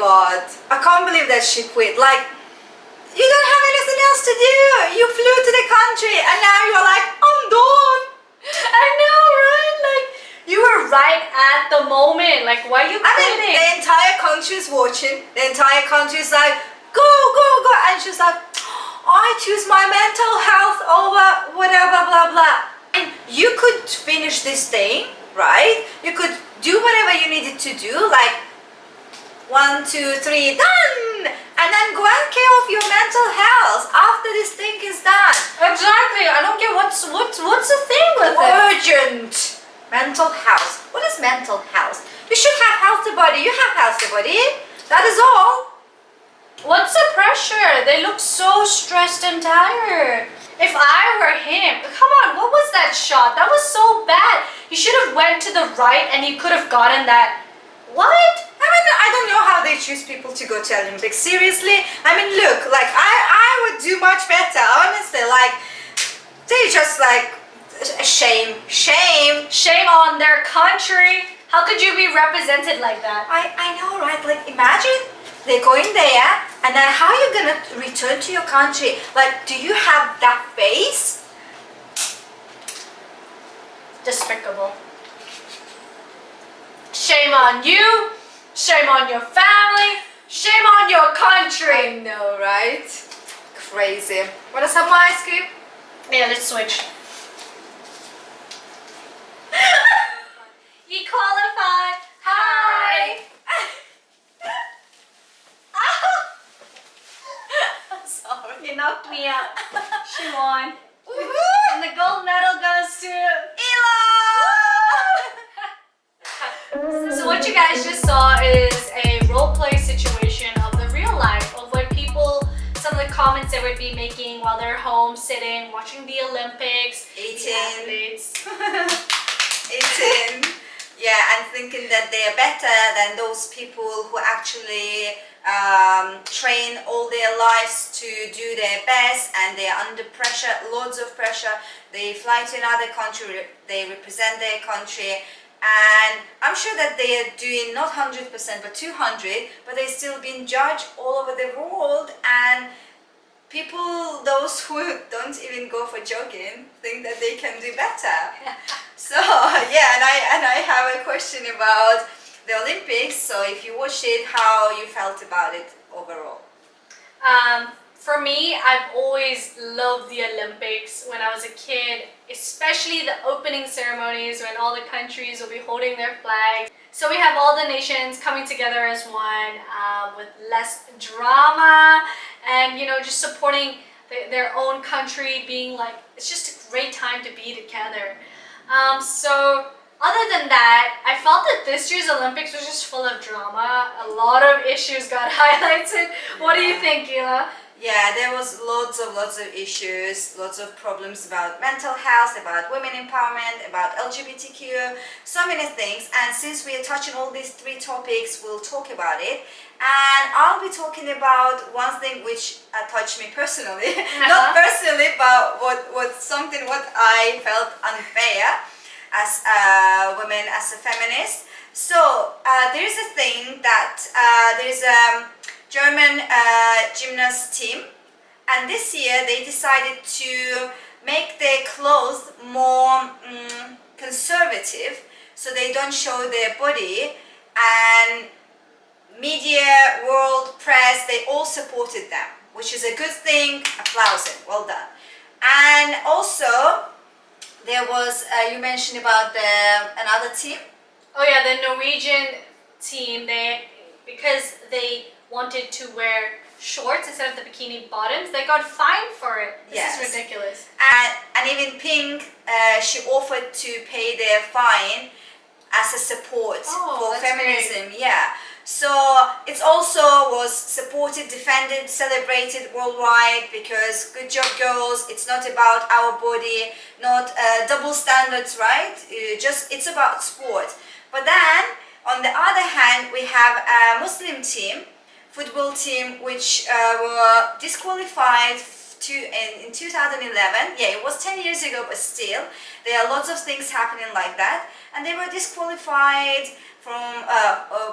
God, I can't believe that she quit. Like, you don't have anything else to do. You flew to the country and now you're like, I'm done. I know, right? Like, you were right at the moment. Like, why are you quitting? I mean, the entire country's watching. The entire country's like, go, go, go. And she's like, I choose my mental health over whatever, blah, blah. And you could finish this thing, right? You could do whatever you needed to do, like 1, 2, 3, done! And then go and care of your mental health after this thing is done. Exactly. I don't get what's the thing with it. Urgent mental health. What is mental health? You should have healthy body. You have healthy body. That is all. What's the pressure? They look so stressed and tired. If I were him, come on, what was that shot? That was so bad. He should have went to the right and he could have gotten that. What? I mean, I don't know how they choose people to go to Olympics. Seriously, I mean, look, like I would do much better, honestly. Like, they just like, shame on their country. How could you be represented like that? I know, right? Like, imagine they're going there, and then how are you gonna return to your country? Like, do you have that face? Despicable. Shame on you, shame on your family, shame on your country. I know, right? Crazy. Wanna some more ice cream? Yeah, let's switch. Equalify. Hi. Sorry. You knocked me out. She won. Woohoo! And the gold medal goes to Ela! So what you guys just saw is a role play situation of the real life of what people, some of the comments they would be making while they're home sitting watching the Olympics. Eating. The athletes. Eating. Yeah, and thinking that they are better than those people who actually train all their lives to do their best, and they are under pressure, loads of pressure. They fly to another country, they represent their country, and I'm sure that they are doing not 100% but 200, but they're still being judged all over the world, and people, those who don't even go for jogging, think that they can do better. So yeah, and I have a question about the Olympics. So if you watched it, how you felt about it overall? For me, I've always loved the Olympics when I was a kid, especially the opening ceremonies when all the countries will be holding their flags. So we have all the nations coming together as one with less drama and, you know, just supporting their own country, being like, it's just a great time to be together. So other than that, I felt that this year's Olympics was just full of drama. A lot of issues got highlighted. What do you think, Ela? Yeah, there was lots of issues, lots of problems about mental health, about women empowerment, about LGBTQ, so many things. And since we are touching all these 3 topics, we'll talk about it. And I'll be talking about one thing which touched me personally, not personally, but what I felt unfair as a woman, as a feminist. So there is a thing that there is a German gymnast team, and this year they decided to make their clothes more conservative, so they don't show their body, and media, world, press, they all supported them, which is a good thing. Applause, well done. And also there was you mentioned about another team. Oh yeah, the Norwegian team, because they wanted to wear shorts instead of the bikini bottoms, they got fined for it. This is ridiculous. And even Pink, she offered to pay their fine as a support for feminism. Great. Yeah. So it also was supported, defended, celebrated worldwide, because good job, girls. It's not about our body, not double standards, right? It's about sport. But then on the other hand, we have a Muslim team, football team, which were disqualified in 2011. Yeah, it was 10 years ago, but still there are lots of things happening like that, and they were disqualified from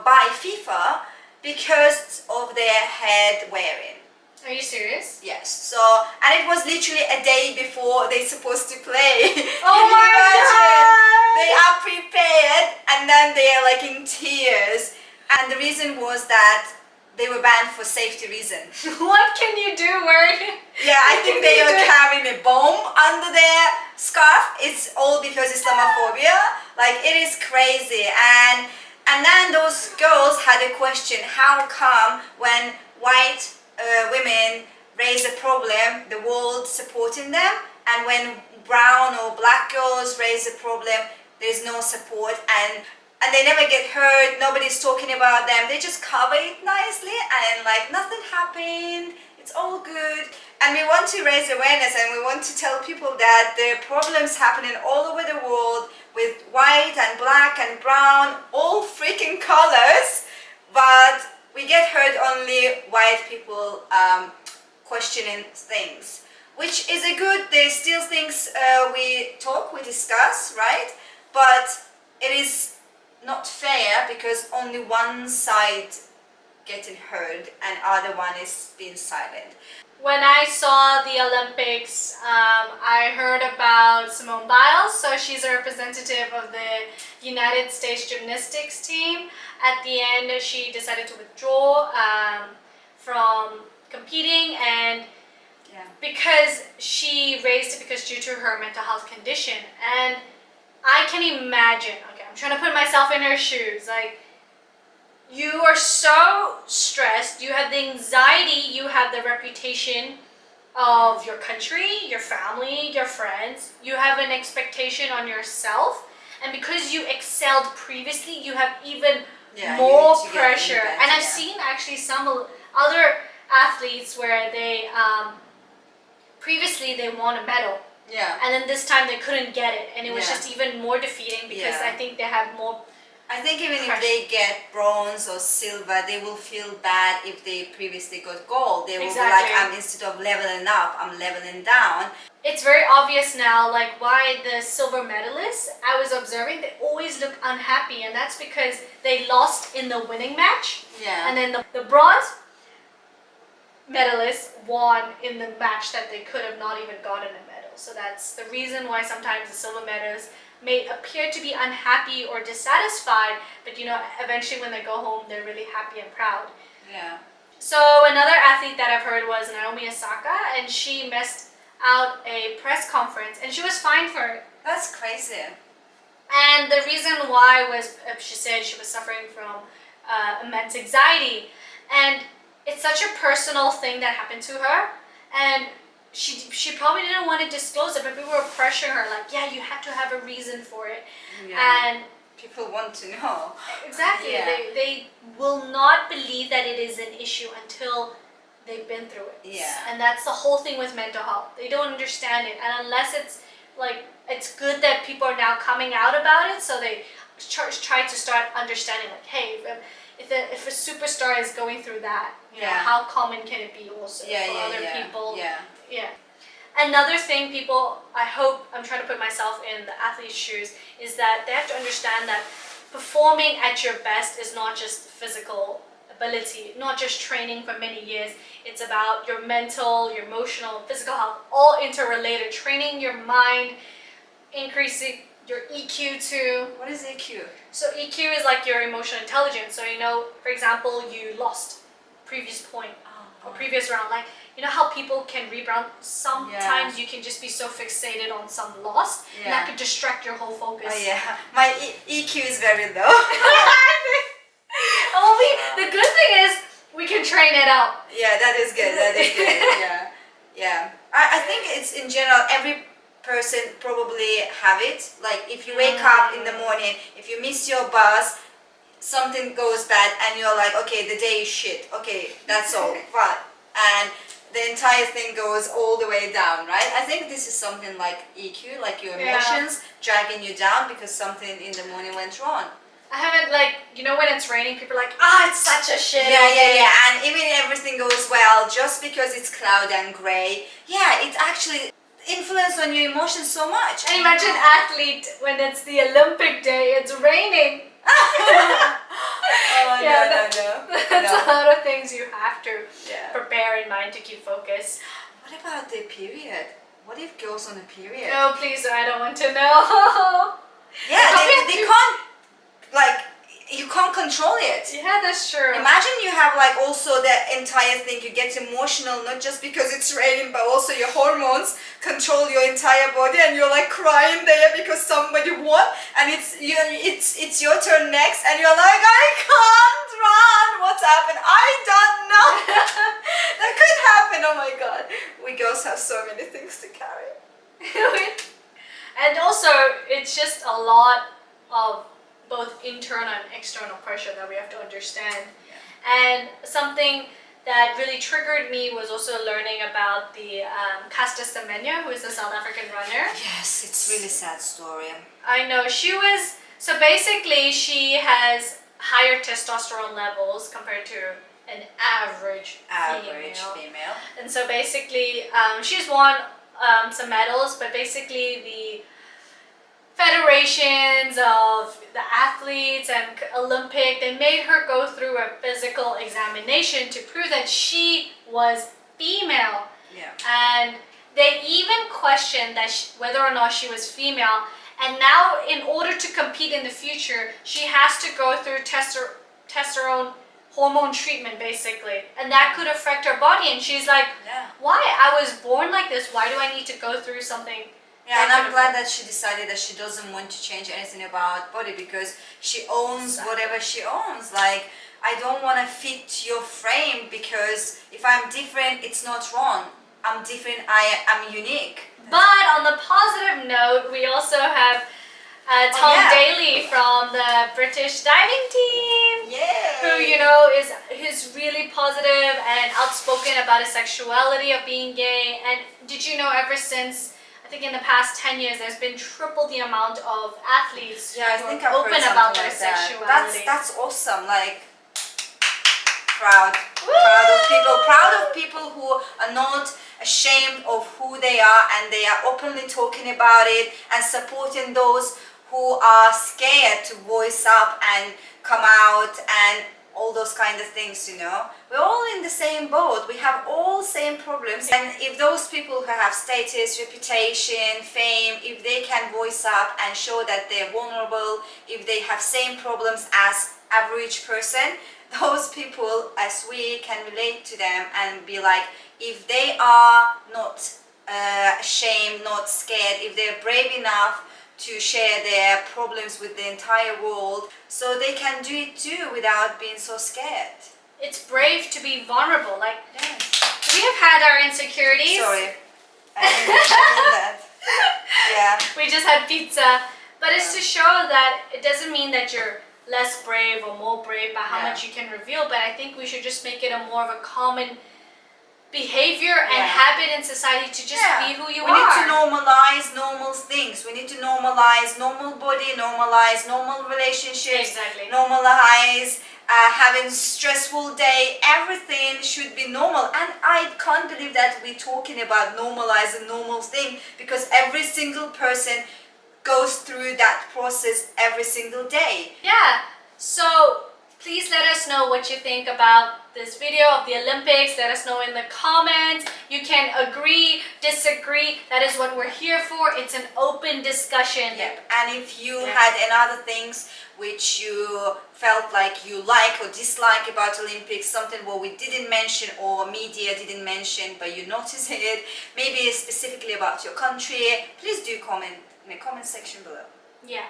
by FIFA because of their head wearing. Are you serious? Yes. So, and it was literally a day before they're supposed to play. Oh Can you my imagine? God! They are prepared and then they are like in tears. And the reason was that they were banned for safety reasons. What can you do wearing? Yeah, I think they were carrying a bomb under their scarf. It's all because Islamophobia. Like, it is crazy. And then those girls had a question: how come when white women raise a problem, the world supporting them, and when brown or black girls raise a problem, there's no support, and they never get hurt, nobody's talking about them, they just cover it nicely and like nothing happened, it's all good. And we want to raise awareness and we want to tell people that there are problems happening all over the world with white and black and brown, all freaking colors, but we get hurt only white people questioning things, which is a good, there's still things we talk, we discuss, right? But it is not fair because only one side getting heard and other one is being silent. When I saw the Olympics, I heard about Simone Biles. So she's a representative of the United States gymnastics team. At the end, she decided to withdraw from competing, and because she raised it because due to her mental health condition. And I can imagine, okay, I'm trying to put myself in her shoes, like, you are so stressed, you have the anxiety, you have the reputation of your country, your family, your friends, you have an expectation on yourself, and because you excelled previously, you have even more pressure. And I've seen actually some other athletes where they previously they won a medal. Yeah. And then this time they couldn't get it, and it was just even more defeating because I think they have more. I think even if they get bronze or silver, they will feel bad if they previously got gold. They will be like, instead of leveling up, I'm leveling down. It's very obvious now, like, why the silver medalists, I was observing, they always look unhappy, and that's because they lost in the winning match. Yeah. And then the bronze medalists won in the match that they could have not even gotten a medal. So that's the reason why sometimes the silver medalists may appear to be unhappy or dissatisfied, but eventually when they go home, they're really happy and proud. Yeah. So another athlete that I've heard was Naomi Osaka, and she missed out a press conference, and she was fined for it. That's crazy. And the reason why was, she said she was suffering from immense anxiety, and it's such a personal thing that happened to her, and she probably didn't want to disclose it, but people were pressuring her, like, yeah, you have to have a reason for it. And people want to know. Exactly. They will not believe that it is an issue until they've been through it. Yeah. And that's the whole thing with mental health. They don't understand it, and unless it's like, it's good that people are now coming out about it, so they try to start understanding, like, hey, if a superstar is going through that, how common can it be also for other people? Yeah. Another thing people, I hope, I'm trying to put myself in the athlete's shoes, is that they have to understand that performing at your best is not just physical ability, not just training for many years. It's about your mental, your emotional, physical health, all interrelated. Training your mind, increasing your EQ too. What is EQ? So EQ is like your emotional intelligence. So for example, you lost previous point or previous round. Like, how people can rebound. Sometimes you can just be so fixated on some loss, and that could distract your whole focus. Oh yeah, my EQ is very low. The good thing is we can train it up. Yeah, that is good. That is good. Yeah. I think it's in general, every person probably have it. Like, if you wake up in the morning, if you miss your bus, something goes bad, and you're like, okay, the day is shit. Okay, that's all. But and the entire thing goes all the way down, right? I think this is something like EQ, like your emotions dragging you down because something in the morning went wrong. I haven't, when it's raining, people are like, it's such a shit. Yeah. And even everything goes well, just because it's cloudy and gray, it actually influences on your emotions so much. And imagine athlete when it's the Olympic day, it's raining. Oh, Yeah, no. That's No. a lot of things you have to Yeah. prepare in mind to keep focus. What about the period? What if girls on a period? No, please, I don't want to know. Yeah, Probably have they to- can't, like, you can't control it. Yeah, that's true. Imagine you have like also the entire thing, you get emotional not just because it's raining but also your hormones control your entire body and you're like crying there because somebody won and it's your turn next and you're like, I can't run, what's happened? I don't know. That could happen. Oh my god, we girls have so many things to carry. And also, it's just a lot of both internal and external pressure that we have to understand. And something that really triggered me was also learning about the Samena, who is a South African runner. Yes, it's really sad story. I know, so basically she has higher testosterone levels compared to an average female. And so basically, she's won some medals, but basically the federations of the athletes and Olympic, they made her go through a physical examination to prove that she was female. Yeah. And they even questioned that whether or not she was female. And now, in order to compete in the future, she has to go through testosterone hormone treatment, basically, and that could affect her body. And she's like, why? I was born like this. Why do I need to go through something? Yeah, and I'm glad that she decided that she doesn't want to change anything about body because she owns whatever she owns. Like, I don't want to fit your frame because if I'm different, it's not wrong. I'm different, I'm unique. But on the positive note, we also have Tom Daley from the British diving team. Yeah. Who, is really positive and outspoken about his sexuality of being gay. And did you know ever since, I think in the past 10 years, there's been triple the amount of athletes I who think are I've open heard about something their like that. sexuality. That's awesome. Like, proud of people who are not ashamed of who they are and they are openly talking about it and supporting those who are scared to voice up and come out and all those kind of things. We're all in the same boat. We have all same problems, and if those people who have status, reputation, fame, if they can voice up and show that they're vulnerable, if they have same problems as average person, those people, as we, can relate to them and be like, if they are not ashamed, not scared, if they're brave enough to share their problems with the entire world, so they can do it too without being so scared. It's brave to be vulnerable. Like, Yes. we have had our insecurities. Sorry, I didn't that. Yeah. We just had pizza. But it's to show that it doesn't mean that you're less brave or more brave by how much you can reveal, but I think we should just make it a more of a common behavior and habit in society to just be who you are. We need to normalize normal things. We need to normalize normal body, normalize normal relationships, normalize having stressful day. Everything should be normal. And I can't believe that we're talking about normalizing normal thing because every single person goes through that process every single day. Yeah. So please let us know what you think about this video of the Olympics. Let us know in the comments. You can agree, disagree. That is what we're here for. It's an open discussion. Yep. And if you had any other things which you felt like you like or dislike about Olympics, something what we didn't mention or media didn't mention but you notice it, maybe specifically about your country, please do comment in the comment section below. Yeah.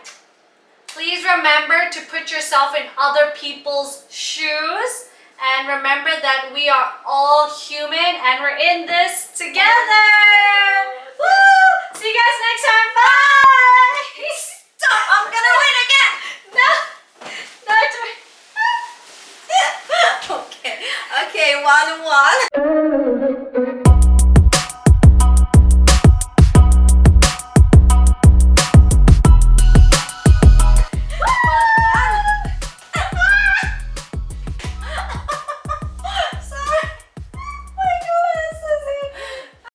Please remember to put yourself in other people's shoes. And remember that we are all human and we're in this together. Woo! See you guys next